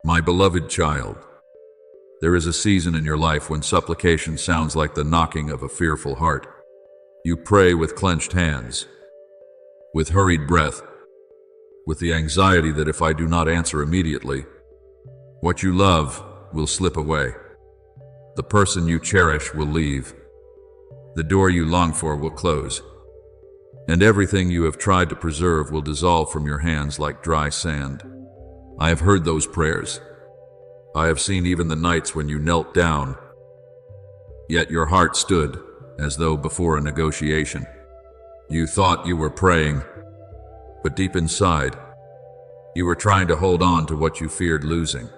My beloved child, there is a season in your life when supplication sounds like the knocking of a fearful heart. You pray with clenched hands, with hurried breath, with the anxiety that if I do not answer immediately, what you love will slip away. The person you cherish will leave. The door you long for will close. And everything you have tried to preserve will dissolve from your hands like dry sand. I have heard those prayers. I have seen even the nights when you knelt down, yet your heart stood as though before a negotiation. You thought you were praying, but deep inside, you were trying to hold on to what you feared losing.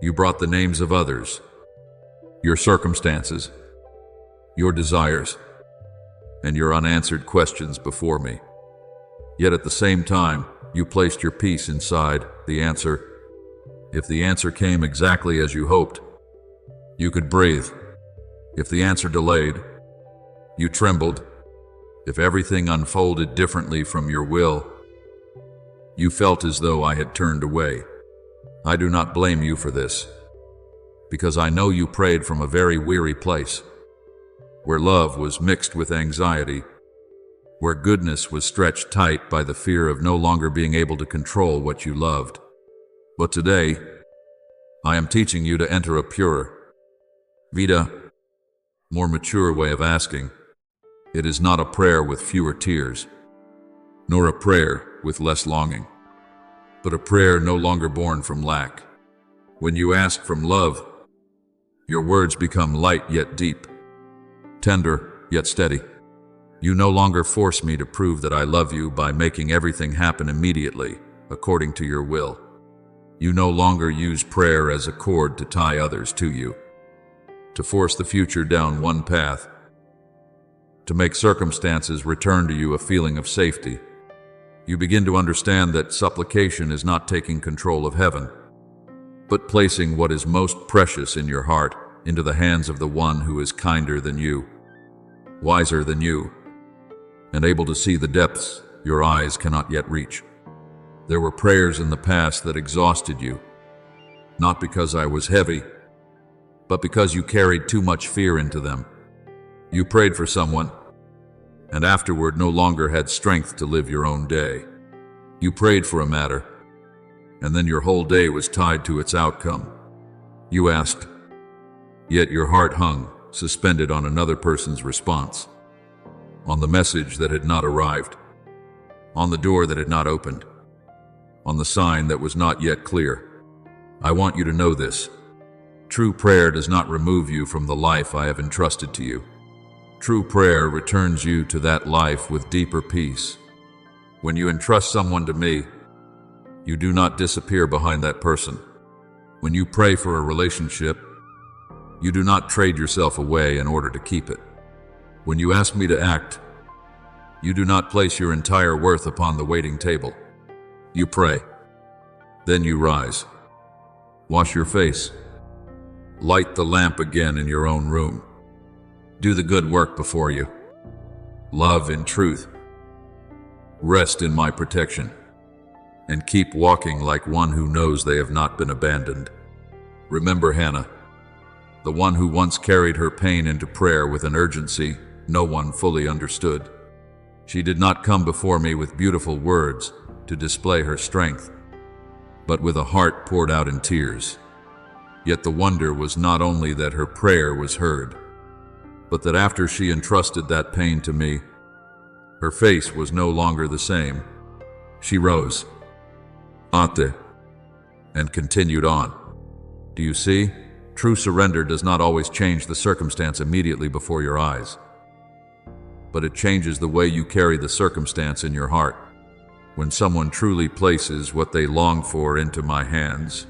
You brought the names of others, your circumstances, your desires, and your unanswered questions before me. Yet at the same time, you placed your peace inside the answer. If the answer came exactly as you hoped, you could breathe. If the answer delayed, you trembled. If everything unfolded differently from your will, you felt as though I had turned away. I do not blame you for this, because I know you prayed from a very weary place, where love was mixed with anxiety, where goodness was stretched tight by the fear of no longer being able to control what you loved. But today, I am teaching you to enter a purer, more mature way of asking. It is not a prayer with fewer tears, nor a prayer with less longing, but a prayer no longer born from lack. When you ask from love, your words become light yet deep, tender yet steady. You no longer force me to prove that I love you by making everything happen immediately, according to your will. You no longer use prayer as a cord to tie others to you, to force the future down one path, to make circumstances return to you a feeling of safety. You begin to understand that supplication is not taking control of heaven, but placing what is most precious in your heart into the hands of the one who is kinder than you, wiser than you, and able to see the depths your eyes cannot yet reach. There were prayers in the past that exhausted you, not because I was heavy, but because you carried too much fear into them. You prayed for someone, and afterward no longer had strength to live your own day. You prayed for a matter, and then your whole day was tied to its outcome. You asked, yet your heart hung, suspended on another person's response, on the message that had not arrived, on the door that had not opened, on the sign that was not yet clear. I want you to know this. True prayer does not remove you from the life I have entrusted to you. True prayer returns you to that life with deeper peace. When you entrust someone to me, you do not disappear behind that person. When you pray for a relationship, you do not trade yourself away in order to keep it. When you ask me to act, you do not place your entire worth upon the waiting table. You pray, then you rise. Wash your face. Light the lamp again in your own room. Do the good work before you. Love in truth. Rest in my protection. And keep walking like one who knows they have not been abandoned. Remember Hannah, the one who once carried her pain into prayer with an urgency no one fully understood. She did not come before me with beautiful words to display her strength, but with a heart poured out in tears. Yet the wonder was not only that her prayer was heard, but that after she entrusted that pain to me, her face was no longer the same. She rose, ate, and continued on. Do you see? True surrender does not always change the circumstance immediately before your eyes, but it changes the way you carry the circumstance in your heart. When someone truly places what they long for into my hands,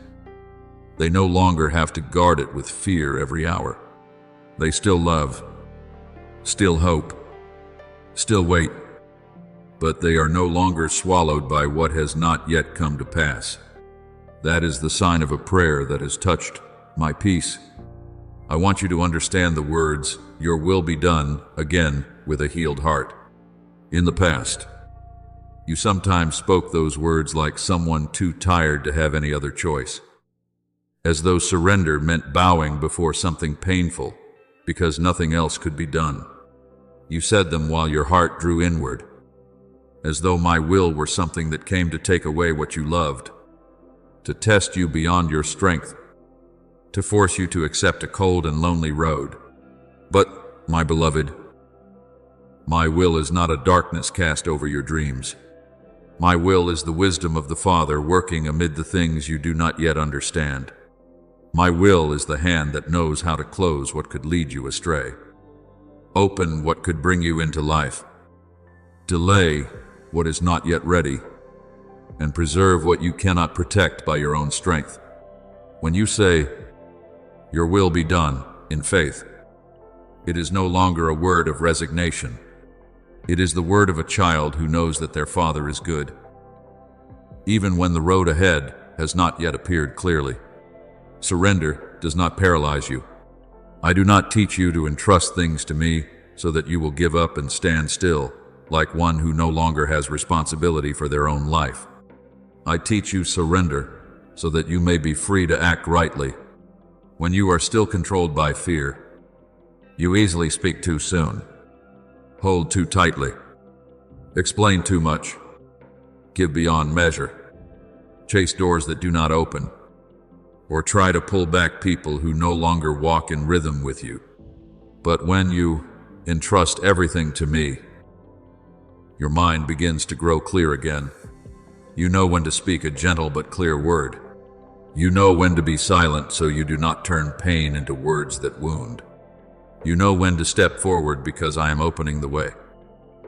they no longer have to guard it with fear every hour. They still love, still hope, still wait, but they are no longer swallowed by what has not yet come to pass. That is the sign of a prayer that has touched my peace. I want you to understand the words, "Your will be done," again with a healed heart. In the past, you sometimes spoke those words like someone too tired to have any other choice. as though surrender meant bowing before something painful, because nothing else could be done. You said them while your heart drew inward, as though my will were something that came to take away what you loved, to test you beyond your strength, to force you to accept a cold and lonely road. But, my beloved, my will is not a darkness cast over your dreams. My will is the wisdom of the Father working amid the things you do not yet understand. My will is the hand that knows how to close what could lead you astray, open what could bring you into life, delay what is not yet ready, and preserve what you cannot protect by your own strength. When you say, "Your will be done," in faith, it is no longer a word of resignation. It is the word of a child who knows that their Father is good, even when the road ahead has not yet appeared clearly. Surrender does not paralyze you. I do not teach you to entrust things to me so that you will give up and stand still, like one who no longer has responsibility for their own life. I teach you surrender so that you may be free to act rightly. When you are still controlled by fear, you easily speak too soon, hold too tightly, explain too much, give beyond measure, chase doors that do not open, or try to pull back people who no longer walk in rhythm with you. But when you entrust everything to me, your mind begins to grow clear again. You know when to speak a gentle but clear word. You know when to be silent so you do not turn pain into words that wound. You know when to step forward because I am opening the way.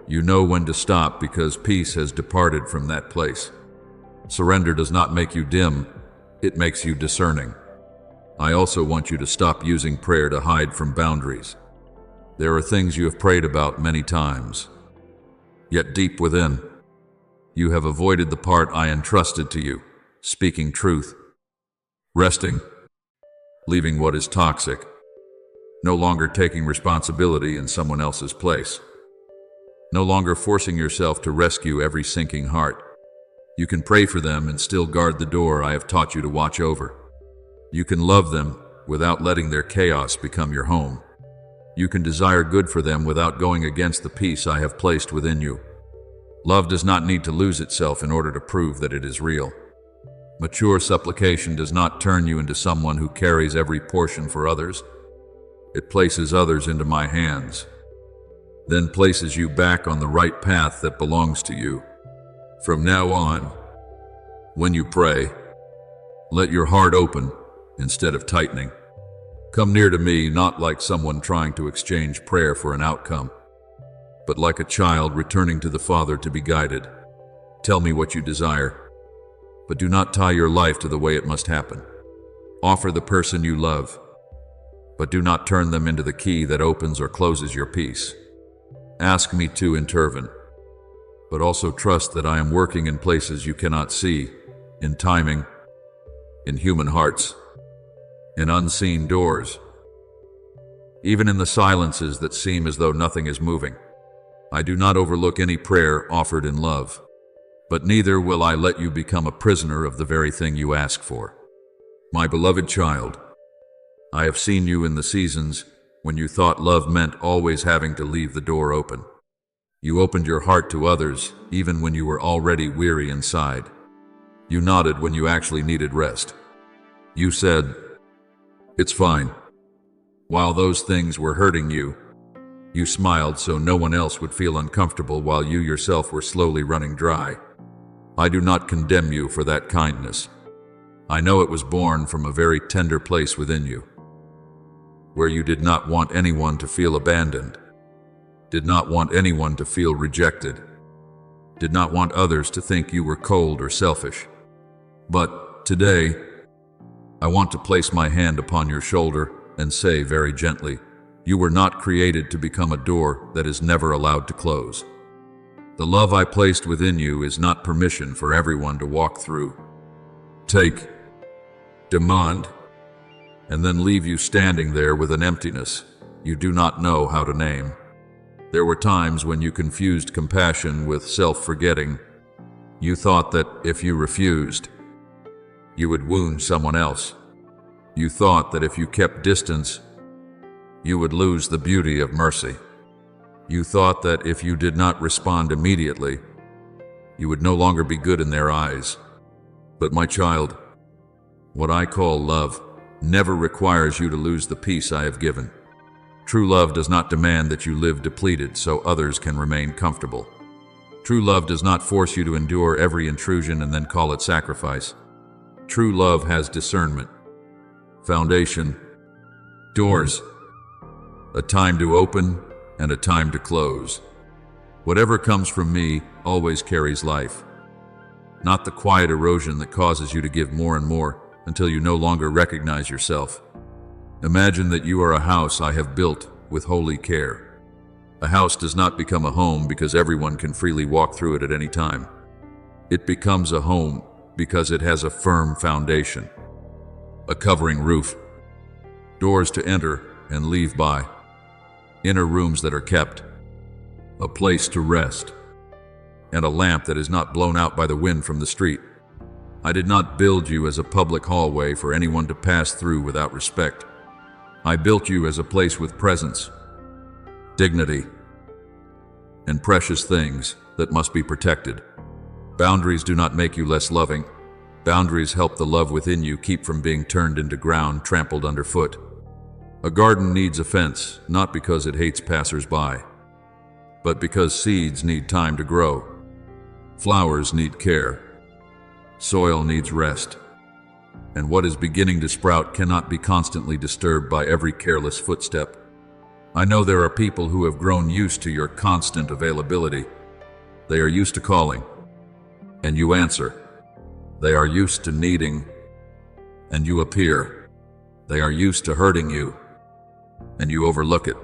You know when to stop because peace has departed from that place. Surrender does not make you dim, it makes you discerning. I also want you to stop using prayer to hide from boundaries. There are things you have prayed about many times, yet deep within, you have avoided the part I entrusted to you, speaking truth, resting, leaving what is toxic, no longer taking responsibility in someone else's place, no longer forcing yourself to rescue every sinking heart. You can pray for them and still guard the door I have taught you to watch over. You can love them without letting their chaos become your home. You can desire good for them without going against the peace I have placed within you. Love does not need to lose itself in order to prove that it is real. Mature supplication does not turn you into someone who carries every portion for others. It places others into my hands, then places you back on the right path that belongs to you. From now on, when you pray, let your heart open instead of tightening. Come near to me not like someone trying to exchange prayer for an outcome, but like a child returning to the Father to be guided. Tell me what you desire, but do not tie your life to the way it must happen. Offer the person you love, but do not turn them into the key that opens or closes your peace. Ask me to intervene, but also trust that I am working in places you cannot see, in timing, in human hearts, in unseen doors, even in the silences that seem as though nothing is moving. I do not overlook any prayer offered in love, but neither will I let you become a prisoner of the very thing you ask for. My beloved child, I have seen you in the seasons when you thought love meant always having to leave the door open. You opened your heart to others even when you were already weary inside. You nodded when you actually needed rest. You said, "It's fine." While those things were hurting you, you smiled so no one else would feel uncomfortable while you yourself were slowly running dry. I do not condemn you for that kindness. I know it was born from a very tender place within you, where you did not want anyone to feel abandoned, did not want anyone to feel rejected, did not want others to think you were cold or selfish. But today, I want to place my hand upon your shoulder and say very gently, you were not created to become a door that is never allowed to close. The love I placed within you is not permission for everyone to walk through, take, demand, and then leave you standing there with an emptiness you do not know how to name. There were times when you confused compassion with self-forgetting. You thought that if you refused, you would wound someone else. You thought that if you kept distance, you would lose the beauty of mercy. You thought that if you did not respond immediately, you would no longer be good in their eyes. But my child, what I call love never requires you to lose the peace I have given. True love does not demand that you live depleted so others can remain comfortable. True love does not force you to endure every intrusion and then call it sacrifice. True love has discernment, foundation, doors, a time to open and a time to close. Whatever comes from me always carries life, not the quiet erosion that causes you to give more and more until you no longer recognize yourself. Imagine that you are a house I have built with holy care. A house does not become a home because everyone can freely walk through it at any time. It becomes a home because it has a firm foundation, a covering roof, doors to enter and leave by, inner rooms that are kept, a place to rest, and a lamp that is not blown out by the wind from the street. I did not build you as a public hallway for anyone to pass through without respect. I built you as a place with presence, dignity, and precious things that must be protected. Boundaries do not make you less loving. Boundaries help the love within you keep from being turned into ground trampled underfoot. A garden needs a fence, not because it hates passers-by, but because seeds need time to grow. Flowers need care. Soil needs rest. And what is beginning to sprout cannot be constantly disturbed by every careless footstep. I know there are people who have grown used to your constant availability. They are used to calling, and you answer. They are used to needing, and you appear. They are used to hurting you, and you overlook it.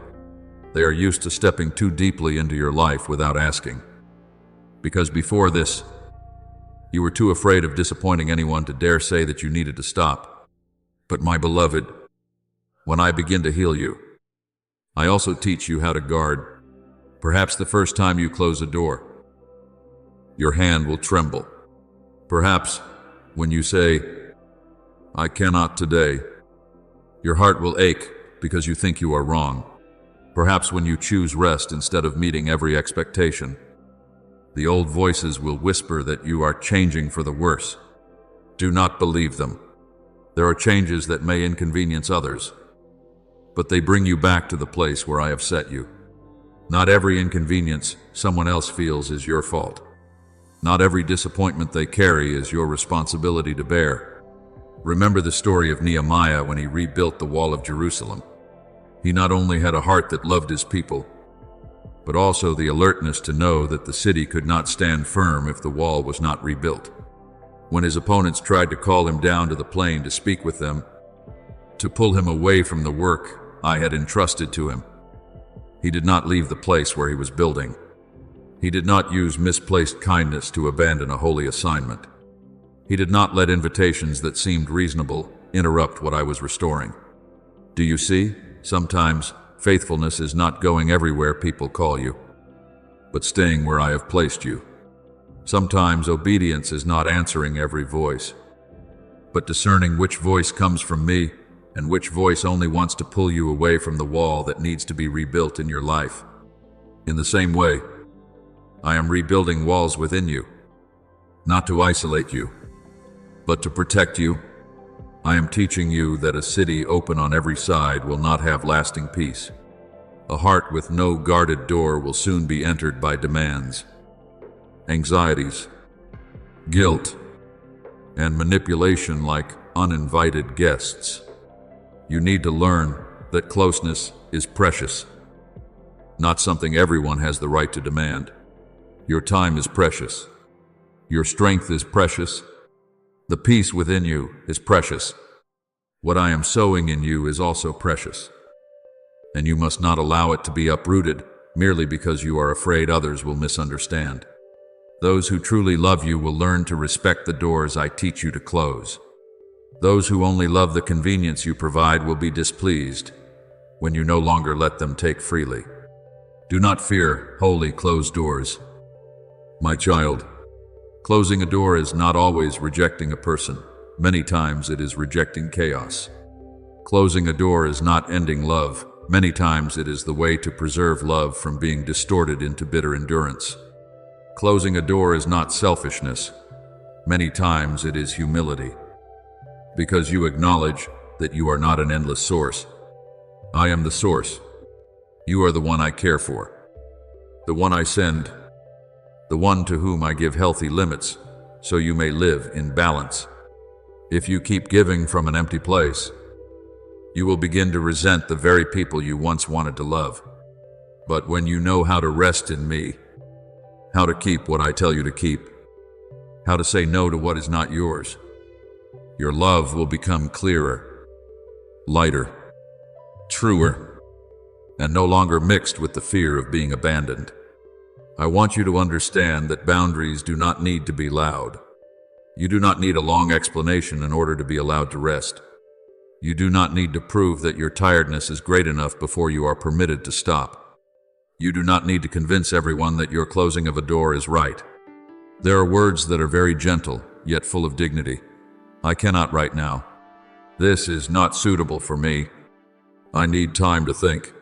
They are used to stepping too deeply into your life without asking. Because before this, you were too afraid of disappointing anyone to dare say that you needed to stop. But my beloved, when I begin to heal you, I also teach you how to guard. Perhaps the first time you close a door, your hand will tremble. Perhaps when you say, "I cannot today," your heart will ache because you think you are wrong. Perhaps when you choose rest instead of meeting every expectation, the old voices will whisper that you are changing for the worse. Do not believe them. There are changes that may inconvenience others, but they bring you back to the place where I have set you. Not every inconvenience someone else feels is your fault. Not every disappointment they carry is your responsibility to bear. Remember the story of Nehemiah when he rebuilt the wall of Jerusalem. He not only had a heart that loved his people, but also the alertness to know that the city could not stand firm if the wall was not rebuilt. When his opponents tried to call him down to the plain to speak with them, to pull him away from the work I had entrusted to him, he did not leave the place where he was building. He did not use misplaced kindness to abandon a holy assignment. He did not let invitations that seemed reasonable interrupt what I was restoring. Do you see? Sometimes faithfulness is not going everywhere people call you, but staying where I have placed you. Sometimes obedience is not answering every voice, but discerning which voice comes from me and which voice only wants to pull you away from the wall that needs to be rebuilt in your life. In the same way, I am rebuilding walls within you, not to isolate you, but to protect you. I am teaching you that a city open on every side will not have lasting peace. A heart with no guarded door will soon be entered by demands, anxieties, guilt, and manipulation like uninvited guests. You need to learn that closeness is precious, not something everyone has the right to demand. Your time is precious. Your strength is precious. The peace within you is precious. What I am sowing in you is also precious. And you must not allow it to be uprooted merely because you are afraid others will misunderstand. Those who truly love you will learn to respect the doors I teach you to close. Those who only love the convenience you provide will be displeased when you no longer let them take freely. Do not fear holy closed doors. My child, closing a door is not always rejecting a person. Many times it is rejecting chaos. Closing a door is not ending love. Many times it is the way to preserve love from being distorted into bitter endurance. Closing a door is not selfishness. Many times it is humility. Because you acknowledge that you are not an endless source. I am the source. You are the one I care for. The one I send. The one to whom I give healthy limits, so you may live in balance. If you keep giving from an empty place, you will begin to resent the very people you once wanted to love. But when you know how to rest in me, how to keep what I tell you to keep, how to say no to what is not yours, your love will become clearer, lighter, truer, and no longer mixed with the fear of being abandoned. I want you to understand that boundaries do not need to be loud. You do not need a long explanation in order to be allowed to rest. You do not need to prove that your tiredness is great enough before you are permitted to stop. You do not need to convince everyone that your closing of a door is right. There are words that are very gentle, yet full of dignity. I cannot right now. This is not suitable for me. I need time to think.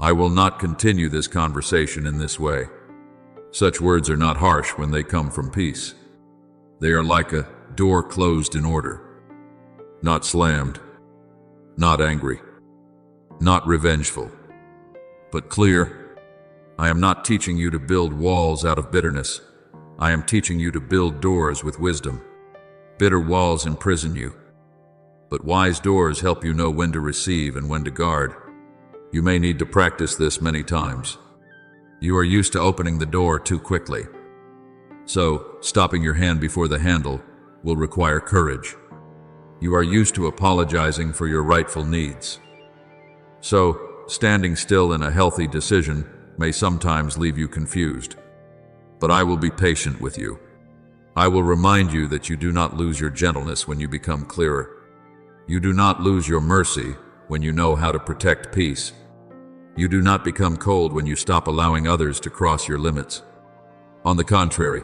I will not continue this conversation in this way. Such words are not harsh when they come from peace. They are like a door closed in order. Not slammed. Not angry. Not revengeful. But clear. I am not teaching you to build walls out of bitterness. I am teaching you to build doors with wisdom. Bitter walls imprison you. But wise doors help you know when to receive and when to guard. You may need to practice this many times. You are used to opening the door too quickly. So, stopping your hand before the handle will require courage. You are used to apologizing for your rightful needs. So, standing still in a healthy decision may sometimes leave you confused. But I will be patient with you. I will remind you that you do not lose your gentleness when you become clearer. You do not lose your mercy when you know how to protect peace. You do not become cold when you stop allowing others to cross your limits. On the contrary,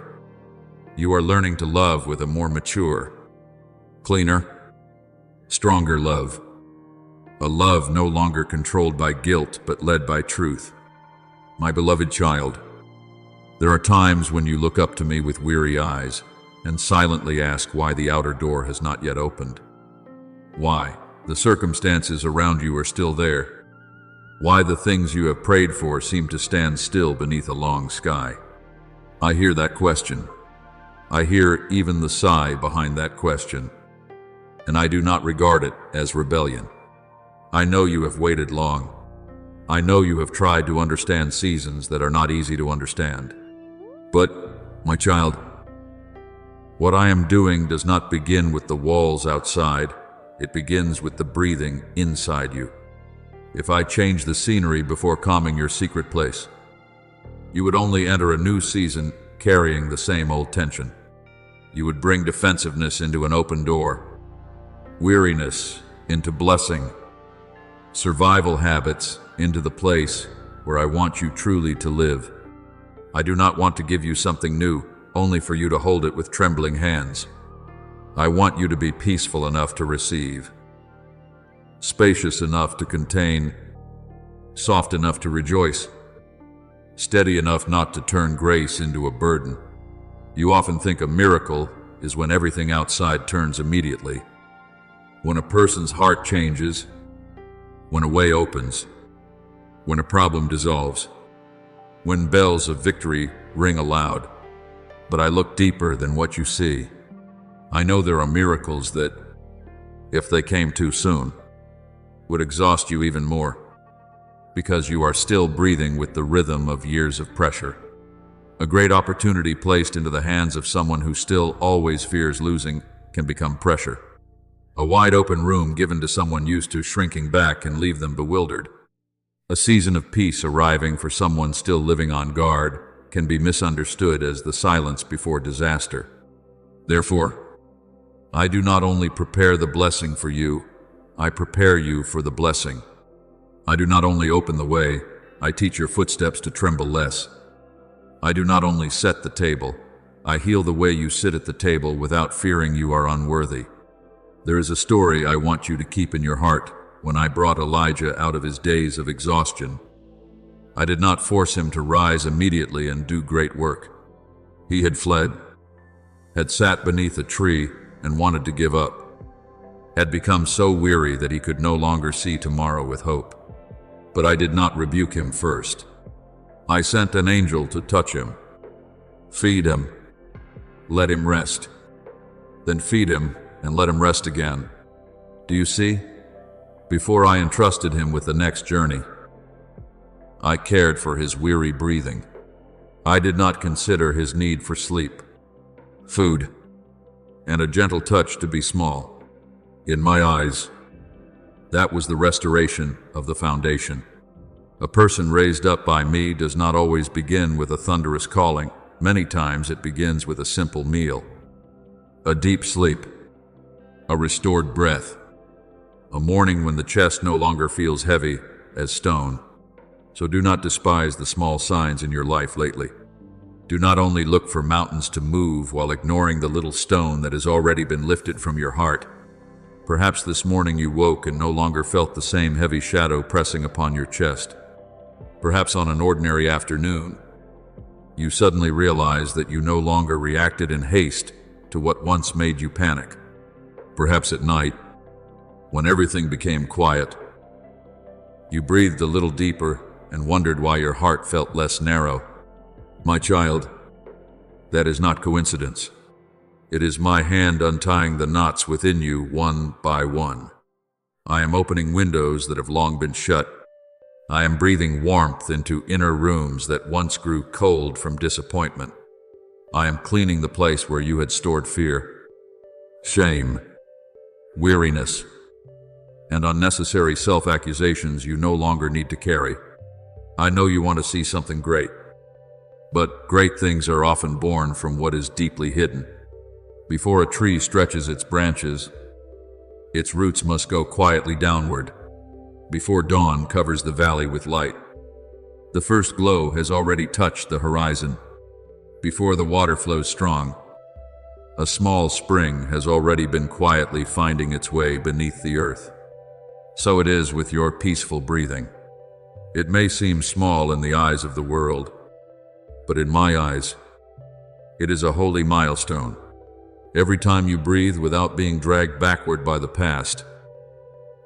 you are learning to love with a more mature, cleaner, stronger love. A love no longer controlled by guilt but led by truth. My beloved child, there are times when you look up to me with weary eyes and silently ask why the outer door has not yet opened. Why the circumstances around you are still there. Why the things you have prayed for seem to stand still beneath a long sky. I hear that question. I hear even the sigh behind that question. And I do not regard it as rebellion. I know you have waited long. I know you have tried to understand seasons that are not easy to understand. But, my child, what I am doing does not begin with the walls outside. It begins with the breathing inside you. If I change the scenery before calming your secret place, you would only enter a new season carrying the same old tension. You would bring defensiveness into an open door, weariness into blessing, survival habits into the place where I want you truly to live. I do not want to give you something new, only for you to hold it with trembling hands. I want you to be peaceful enough to receive, spacious enough to contain, soft enough to rejoice, steady enough not to turn grace into a burden. You often think a miracle is when everything outside turns immediately. When a person's heart changes, when a way opens, when a problem dissolves, when bells of victory ring aloud. But I look deeper than what you see. I know there are miracles that, if they came too soon, would exhaust you even more, because you are still breathing with the rhythm of years of pressure. A great opportunity placed into the hands of someone who still always fears losing can become pressure. A wide open room given to someone used to shrinking back can leave them bewildered. A season of peace arriving for someone still living on guard can be misunderstood as the silence before disaster. Therefore, I do not only prepare the blessing for you, I prepare you for the blessing. I do not only open the way, I teach your footsteps to tremble less. I do not only set the table, I heal the way you sit at the table without fearing you are unworthy. There is a story I want you to keep in your heart, when I brought Elijah out of his days of exhaustion. I did not force him to rise immediately and do great work. He had fled, had sat beneath a tree and wanted to give up, had become so weary that he could no longer see tomorrow with hope. But I did not rebuke him first. I sent an angel to touch him, feed him, let him rest, then feed him and let him rest again. Do you see? Before I entrusted him with the next journey, I cared for his weary breathing. I did not consider his need for sleep, food, and a gentle touch to be small. In my eyes, that was the restoration of the foundation. A person raised up by me does not always begin with a thunderous calling. Many times it begins with a simple meal, a deep sleep, a restored breath, a morning when the chest no longer feels heavy as stone. So do not despise the small signs in your life lately. Do not only look for mountains to move while ignoring the little stone that has already been lifted from your heart. Perhaps this morning you woke and no longer felt the same heavy shadow pressing upon your chest. Perhaps on an ordinary afternoon, you suddenly realized that you no longer reacted in haste to what once made you panic. Perhaps at night, when everything became quiet, you breathed a little deeper and wondered why your heart felt less narrow. My child, that is not coincidence. It is my hand untying the knots within you one by one. I am opening windows that have long been shut. I am breathing warmth into inner rooms that once grew cold from disappointment. I am cleaning the place where you had stored fear, shame, weariness, and unnecessary self-accusations you no longer need to carry. I know you want to see something great, but great things are often born from what is deeply hidden. Before a tree stretches its branches, its roots must go quietly downward. Before dawn covers the valley with light, the first glow has already touched the horizon. Before the water flows strong, a small spring has already been quietly finding its way beneath the earth. So it is with your peaceful breathing. It may seem small in the eyes of the world, but in my eyes, it is a holy milestone. Every time you breathe without being dragged backward by the past,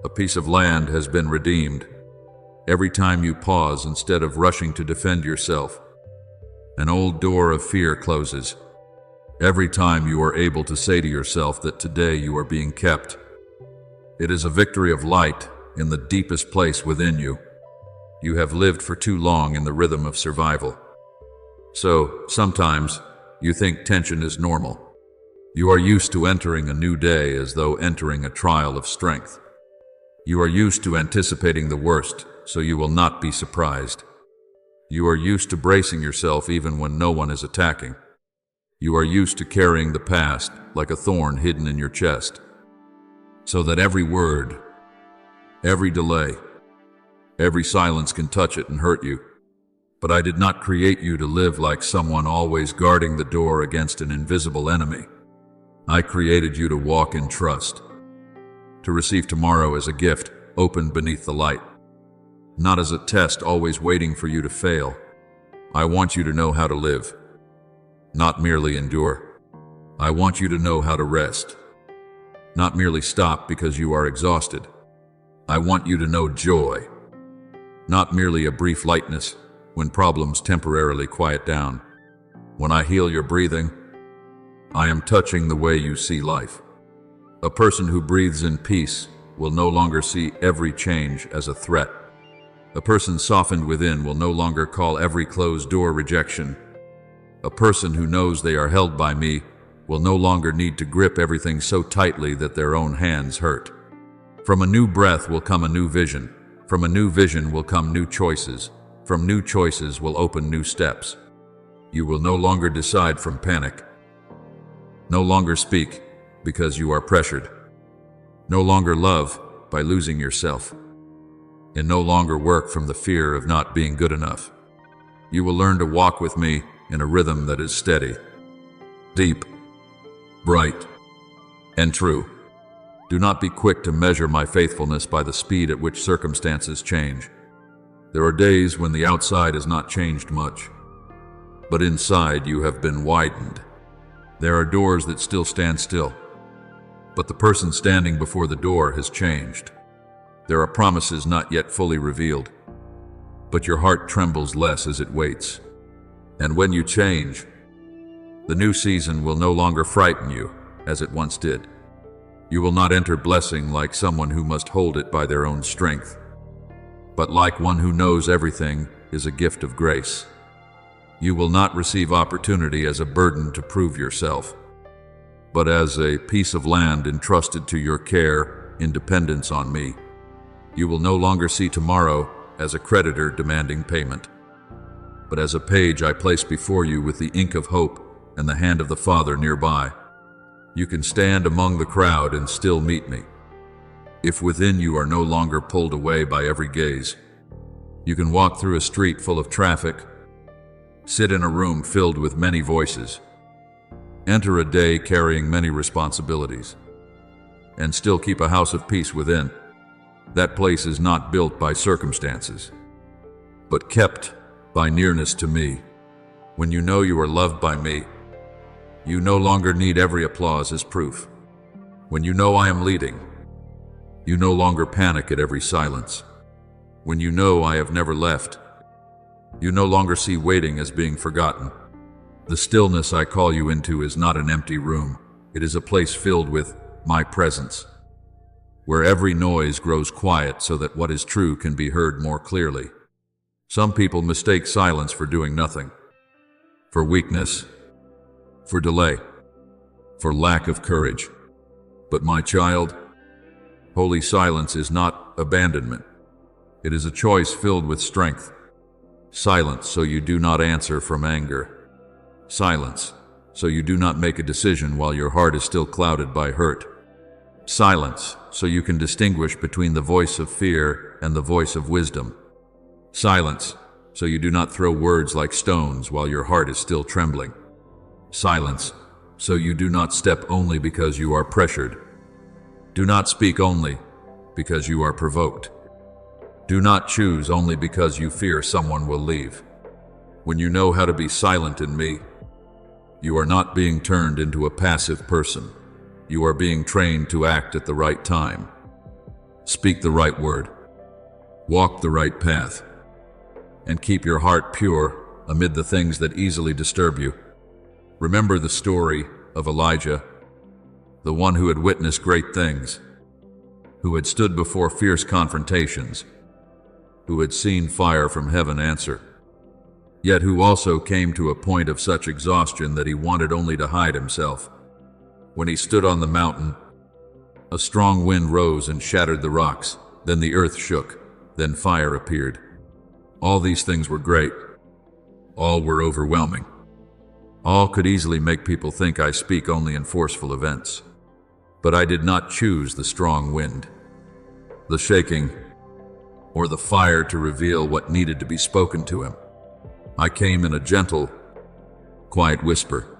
a piece of land has been redeemed. Every time you pause instead of rushing to defend yourself, an old door of fear closes. Every time you are able to say to yourself that today you are being kept, it is a victory of light in the deepest place within you. You have lived for too long in the rhythm of survival. So, sometimes, you think tension is normal. You are used to entering a new day as though entering a trial of strength. You are used to anticipating the worst, so you will not be surprised. You are used to bracing yourself even when no one is attacking. You are used to carrying the past like a thorn hidden in your chest, so that every word, every delay, every silence can touch it and hurt you. But I did not create you to live like someone always guarding the door against an invisible enemy. I created you to walk in trust, to receive tomorrow as a gift opened beneath the light, not as a test always waiting for you to fail. I want you to know how to live, not merely endure. I want you to know how to rest, not merely stop because you are exhausted. I want you to know joy, not merely a brief lightness when problems temporarily quiet down. When I heal your breathing, I am touching the way you see life. A person who breathes in peace will no longer see every change as a threat. A person softened within will no longer call every closed door rejection. A person who knows they are held by me will no longer need to grip everything so tightly that their own hands hurt. From a new breath will come a new vision. From a new vision will come new choices. From new choices will open new steps. You will no longer decide from panic. No longer speak because you are pressured. No longer love by losing yourself. And no longer work from the fear of not being good enough. You will learn to walk with me in a rhythm that is steady, deep, bright, and true. Do not be quick to measure my faithfulness by the speed at which circumstances change. There are days when the outside has not changed much, but inside you have been widened. There are doors that still stand still, but the person standing before the door has changed. There are promises not yet fully revealed, but your heart trembles less as it waits. And when you change, the new season will no longer frighten you as it once did. You will not enter blessing like someone who must hold it by their own strength, but like one who knows everything is a gift of grace. You will not receive opportunity as a burden to prove yourself, but as a piece of land entrusted to your care in dependence on me. You will no longer see tomorrow as a creditor demanding payment, but as a page I place before you with the ink of hope and the hand of the Father nearby. You can stand among the crowd and still meet me. If within you are no longer pulled away by every gaze, you can walk through a street full of traffic, sit in a room filled with many voices, enter a day carrying many responsibilities, and still keep a house of peace within. That place is not built by circumstances, but kept by nearness to me. When you know you are loved by me, you no longer need every applause as proof. When you know I am leading, you no longer panic at every silence. When you know I have never left, you no longer see waiting as being forgotten. The stillness I call you into is not an empty room. It is a place filled with my presence, where every noise grows quiet so that what is true can be heard more clearly. Some people mistake silence for doing nothing, for weakness, for delay, for lack of courage. But my child, holy silence is not abandonment. It is a choice filled with strength. Silence so you do not answer from anger. Silence so you do not make a decision while your heart is still clouded by hurt. Silence so you can distinguish between the voice of fear and the voice of wisdom. Silence so you do not throw words like stones while your heart is still trembling. Silence so you do not step only because you are pressured. Do not speak only because you are provoked. Do not choose only because you fear someone will leave. When you know how to be silent in me, you are not being turned into a passive person. You are being trained to act at the right time. Speak the right word. Walk the right path. And keep your heart pure amid the things that easily disturb you. Remember the story of Elijah, the one who had witnessed great things, who had stood before fierce confrontations, who had seen fire from heaven answer, yet who also came to a point of such exhaustion that he wanted only to hide himself. When he stood on the mountain, a strong wind rose and shattered the rocks. Then the earth shook. Then fire appeared. All these things were great. All were overwhelming. All could easily make people think I speak only in forceful events. But I did not choose the strong wind, the shaking, or the fire to reveal what needed to be spoken to him. I came in a gentle, quiet whisper,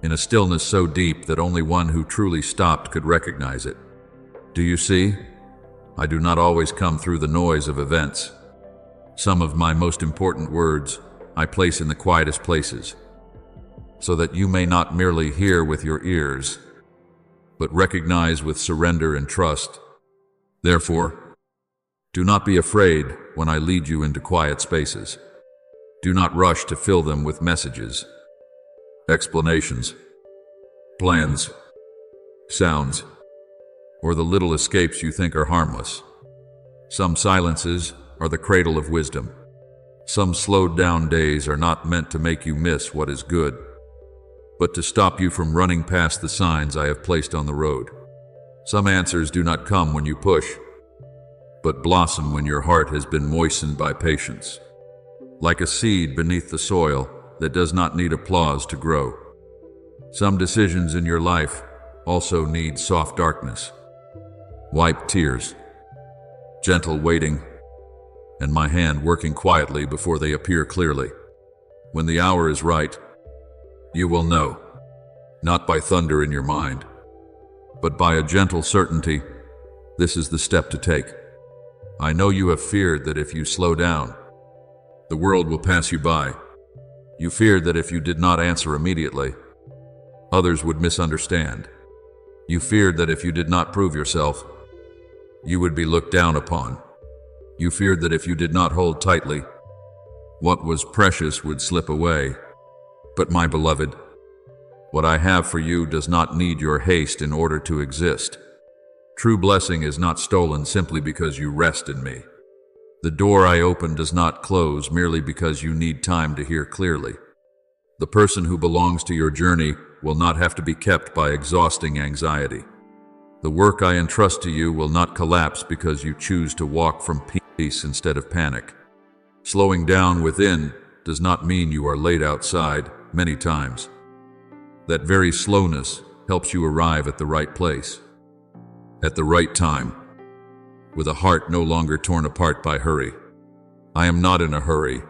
in a stillness so deep that only one who truly stopped could recognize it. Do you see? I do not always come through the noise of events. Some of my most important words I place in the quietest places, so that you may not merely hear with your ears, but recognize with surrender and trust. Therefore, do not be afraid when I lead you into quiet spaces. Do not rush to fill them with messages, explanations, plans, sounds, or the little escapes you think are harmless. Some silences are the cradle of wisdom. Some slowed down days are not meant to make you miss what is good, but to stop you from running past the signs I have placed on the road. Some answers do not come when you push, but blossom when your heart has been moistened by patience. Like a seed beneath the soil that does not need applause to grow. Some decisions in your life also need soft darkness, wipe tears, gentle waiting, and my hand working quietly before they appear clearly. When the hour is right, you will know, not by thunder in your mind, but by a gentle certainty, this is the step to take. I know you have feared that if you slow down, the world will pass you by. You feared that if you did not answer immediately, others would misunderstand. You feared that if you did not prove yourself, you would be looked down upon. You feared that if you did not hold tightly, what was precious would slip away. But my beloved, what I have for you does not need your haste in order to exist. True blessing is not stolen simply because you rest in me. The door I open does not close merely because you need time to hear clearly. The person who belongs to your journey will not have to be kept by exhausting anxiety. The work I entrust to you will not collapse because you choose to walk from peace instead of panic. Slowing down within does not mean you are late outside many times. That very slowness helps you arrive at the right place, at the right time, with a heart no longer torn apart by hurry. I am not in a hurry.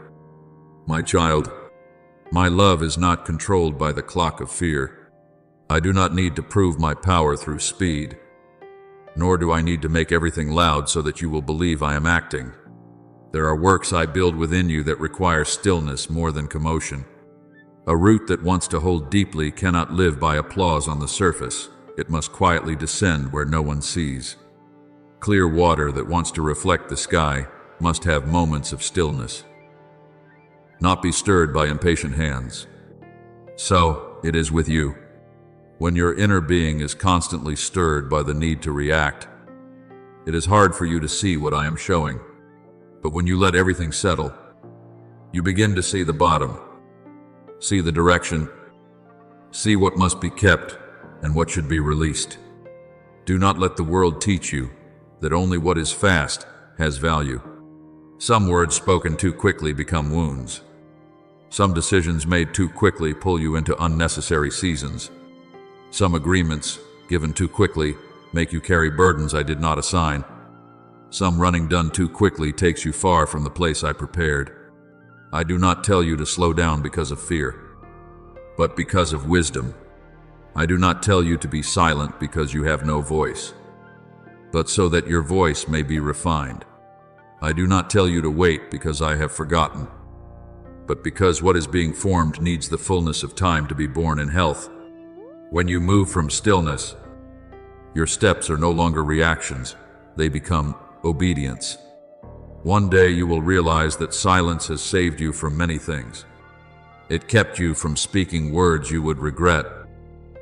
My child, my love is not controlled by the clock of fear. I do not need to prove my power through speed, nor do I need to make everything loud so that you will believe I am acting. There are works I build within you that require stillness more than commotion. A root that wants to hold deeply cannot live by applause on the surface. It must quietly descend where no one sees. Clear water that wants to reflect the sky must have moments of stillness, not be stirred by impatient hands. So it is with you. When your inner being is constantly stirred by the need to react, it is hard for you to see what I am showing. But when you let everything settle, you begin to see the bottom, see the direction, see what must be kept and what should be released. Do not let the world teach you that only what is fast has value. Some words spoken too quickly become wounds. Some decisions made too quickly pull you into unnecessary seasons. Some agreements given too quickly make you carry burdens I did not assign. Some running done too quickly takes you far from the place I prepared. I do not tell you to slow down because of fear, but because of wisdom. I do not tell you to be silent because you have no voice, but so that your voice may be refined. I do not tell you to wait because I have forgotten, but because what is being formed needs the fullness of time to be born in health. When you move from stillness, your steps are no longer reactions, they become obedience. One day you will realize that silence has saved you from many things. It kept you from speaking words you would regret.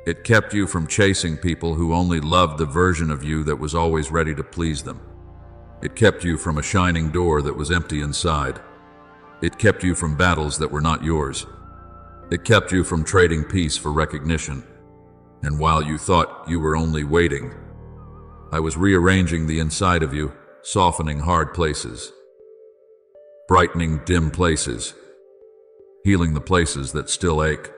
It kept you from chasing people who only loved the version of you that was always ready to please them. It kept you from a shining door that was empty inside. It kept you from battles that were not yours. It kept you from trading peace for recognition. And while you thought you were only waiting, I was rearranging the inside of you, softening hard places, brightening dim places, healing the places that still ache,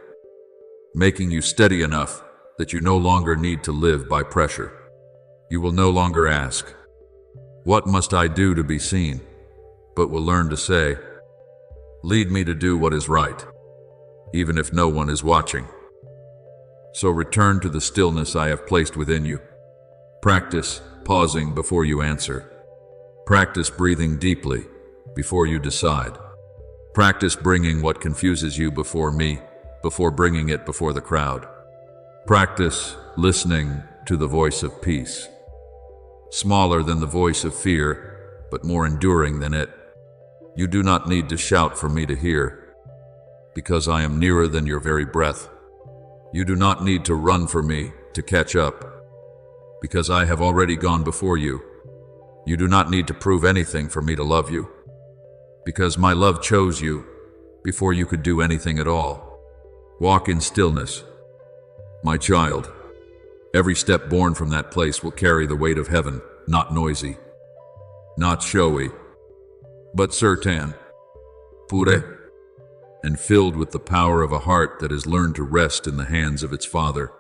making you steady enough that you no longer need to live by pressure. You will no longer ask, "What must I do to be seen?" but will learn to say, "Lead me to do what is right, even if no one is watching." So return to the stillness I have placed within you. Practice pausing before you answer. Practice breathing deeply before you decide. Practice bringing what confuses you before me, before bringing it before the crowd. Practice listening to the voice of peace, smaller than the voice of fear, but more enduring than it. You do not need to shout for me to hear, because I am nearer than your very breath. You do not need to run for me to catch up, because I have already gone before you. You do not need to prove anything for me to love you, because my love chose you before you could do anything at all. Walk in stillness, my child. Every step born from that place will carry the weight of heaven, not noisy, not showy, but certain, pure, and filled with the power of a heart that has learned to rest in the hands of its Father.